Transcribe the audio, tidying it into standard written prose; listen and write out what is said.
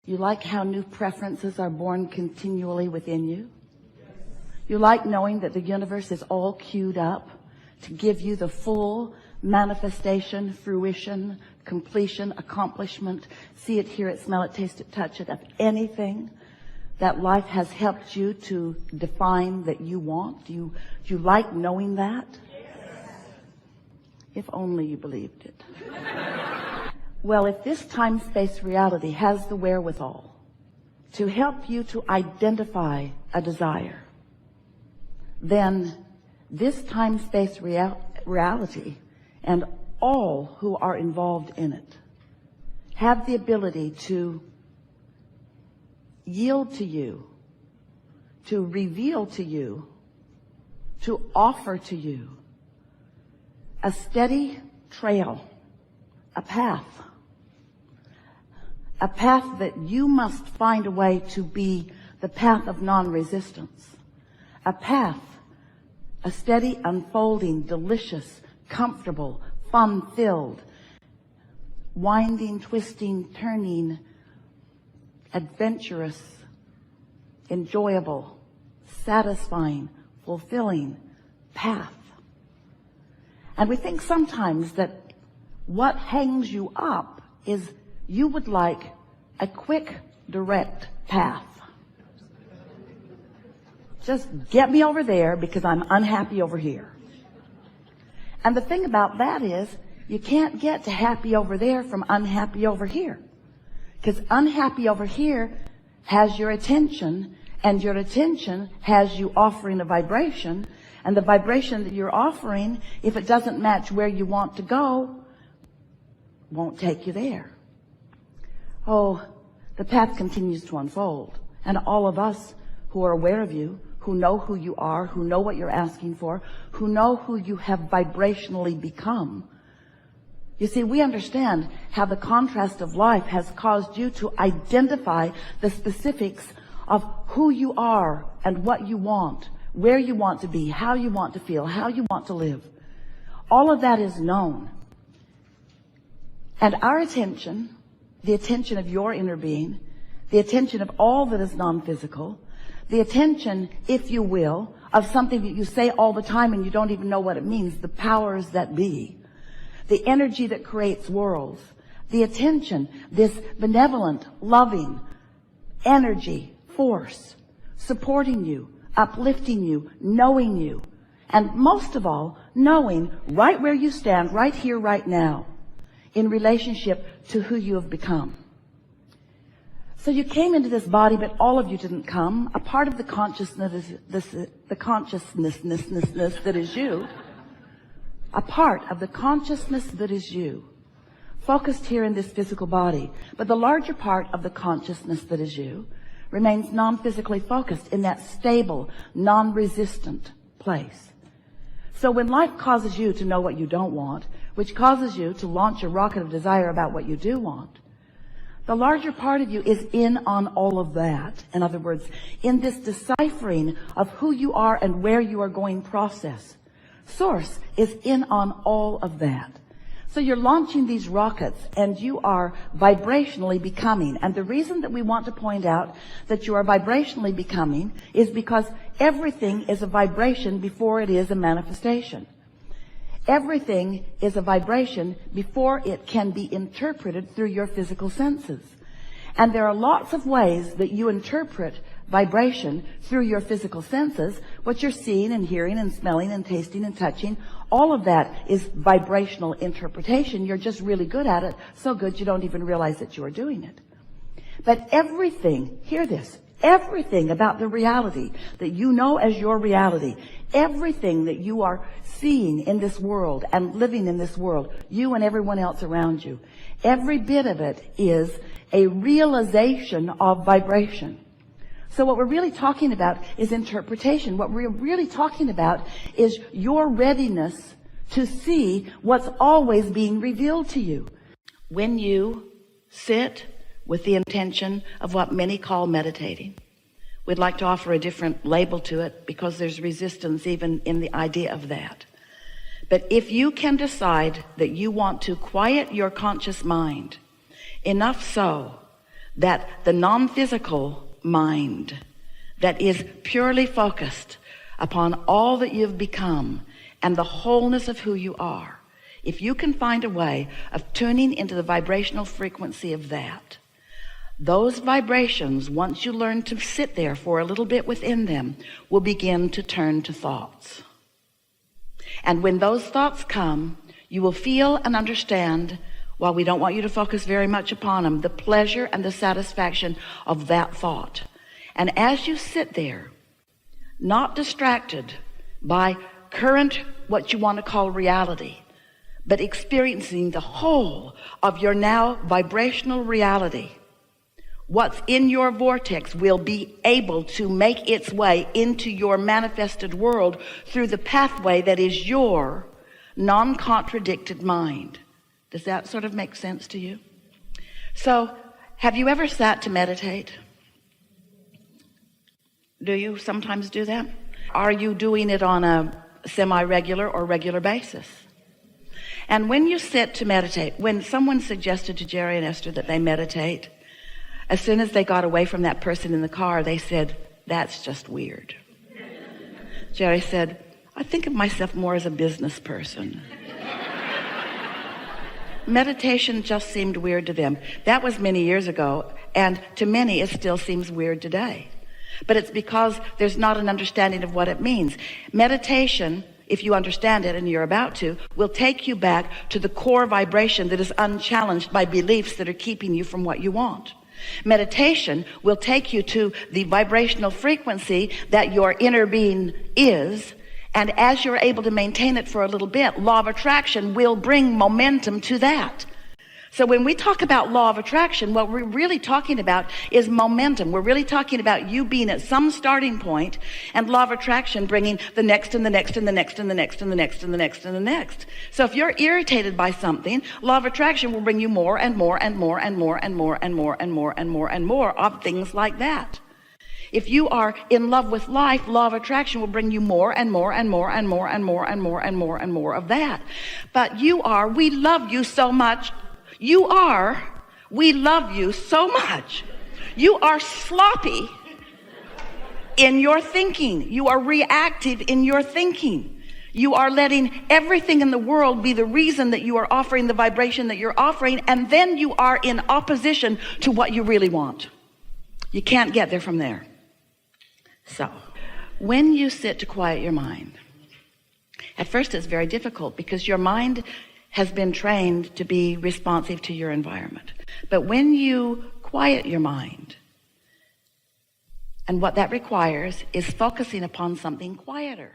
You like how new preferences are born continually within you? You like knowing that the universe is all queued up to give you the full manifestation, fruition, completion, accomplishment, see it, hear it, smell it, taste it, touch it, of anything that life has helped you to define that you want? Do you like knowing that? If only you believed it. Well, if this time-space reality has the wherewithal to help you to identify a desire, then this time-space reality and all who are involved in it have the ability to yield to you, to reveal to you, to offer to you a steady trail, a path that you must find a way to be the path of non-resistance, a path, a steady, unfolding, delicious, comfortable, fun-filled, winding, twisting, turning, adventurous, enjoyable, satisfying, fulfilling path. And we think sometimes that what hangs you up is you would like a quick, direct path. Just get me over there because I'm unhappy over here. And the thing about that is you can't get to happy over there from unhappy over here. Because unhappy over here has your attention, and your attention has you offering a vibration, and the vibration that you're offering, if it doesn't match where you want to go, won't take you there. Oh, the path continues to unfold, and all of us who are aware of you, who know who you are, who know what you're asking for, who know who you have vibrationally become. You see, we understand how the contrast of life has caused you to identify the specifics of who you are and what you want, where you want to be, how you want to feel, how you want to live. All of that is known. And our attention, the attention of your inner being, the attention of all that is non-physical, the attention, if you will, of something that you say all the time and you don't even know what it means, the powers that be, the energy that creates worlds, the attention, this benevolent, loving energy, force, supporting you, uplifting you, knowing you, and most of all, knowing right where you stand, right here, right now, in relationship to who you have become. So you came into this body, but all of you didn't come. A part of the consciousness, the consciousness that is you, a part of the consciousness that is you, focused here in this physical body. But the larger part of the consciousness that is you remains non-physically focused in that stable, non-resistant place. So when life causes you to know what you don't want, which causes you to launch a rocket of desire about what you do want, the larger part of you is in on all of that. In other words, in this deciphering of who you are and where you are going process, Source is in on all of that. So you're launching these rockets and you are vibrationally becoming. And the reason that we want to point out that you are vibrationally becoming is because everything is a vibration before it is a manifestation. Everything is a vibration before it can be interpreted through your physical senses. And there are lots of ways that you interpret vibration through your physical senses. What you're seeing and hearing and smelling and tasting and touching, all of that is vibrational interpretation. You're just really good at it, so good you don't even realize that you are doing it. But everything, hear this, everything about the reality that you know as your reality, everything that you are seeing in this world and living in this world, you and everyone else around you, every bit of it is a realization of vibration. So what we're really talking about is interpretation. What we're really talking about is your readiness to see what's always being revealed to you. When you sit with the intention of what many call meditating, we'd like to offer a different label to it because there's resistance even in the idea of that. But if you can decide that you want to quiet your conscious mind enough so that the non-physical mind that is purely focused upon all that you've become and the wholeness of who you are, if you can find a way of tuning into the vibrational frequency of that, those vibrations, once you learn to sit there for a little bit within them, will begin to turn to thoughts. And when those thoughts come, you will feel and understand, while we don't want you to focus very much upon them, the pleasure and the satisfaction of that thought. And as you sit there, not distracted by current, what you want to call reality, but experiencing the whole of your now vibrational reality, what's in your vortex will be able to make its way into your manifested world through the pathway that is your non-contradicted mind. Does that sort of make sense to you? So, have you ever sat to meditate? Do you sometimes do that? Are you doing it on a semi-regular or regular basis? And when you sit to meditate, when someone suggested to Jerry and Esther that they meditate, as soon as they got away from that person in the car, they said, "That's just weird." Jerry said, "I think of myself more as a business person." Meditation just seemed weird to them. That was many years ago, and to many it still seems weird today. But it's because there's not an understanding of what it means. Meditation, if you understand it, and you're about to, will take you back to the core vibration that is unchallenged by beliefs that are keeping you from what you want. Meditation will take you to the vibrational frequency that your inner being is, and as you're able to maintain it for a little bit, law of attraction will bring momentum to that. So when we talk about law of attraction, what we're really talking about is momentum. We're really talking about you being at some starting point, and law of attraction bringing the next and the next and the next and the next and the next and the next and the next. So if you're irritated by something, law of attraction will bring you more and more and more and more and more and more and more and more and more of things like that. If you are in love with life, law of attraction will bring you more and more and more and more and more and more and more and more of that. But we love you so much. We love you so much. You are sloppy in your thinking. You are reactive in your thinking. You are letting everything in the world be the reason that you are offering the vibration that you're offering, and then you are in opposition to what you really want. You can't get there from there. So, when you sit to quiet your mind, at first it's very difficult because your mind has been trained to be responsive to your environment. But when you quiet your mind, and what that requires is focusing upon something quieter.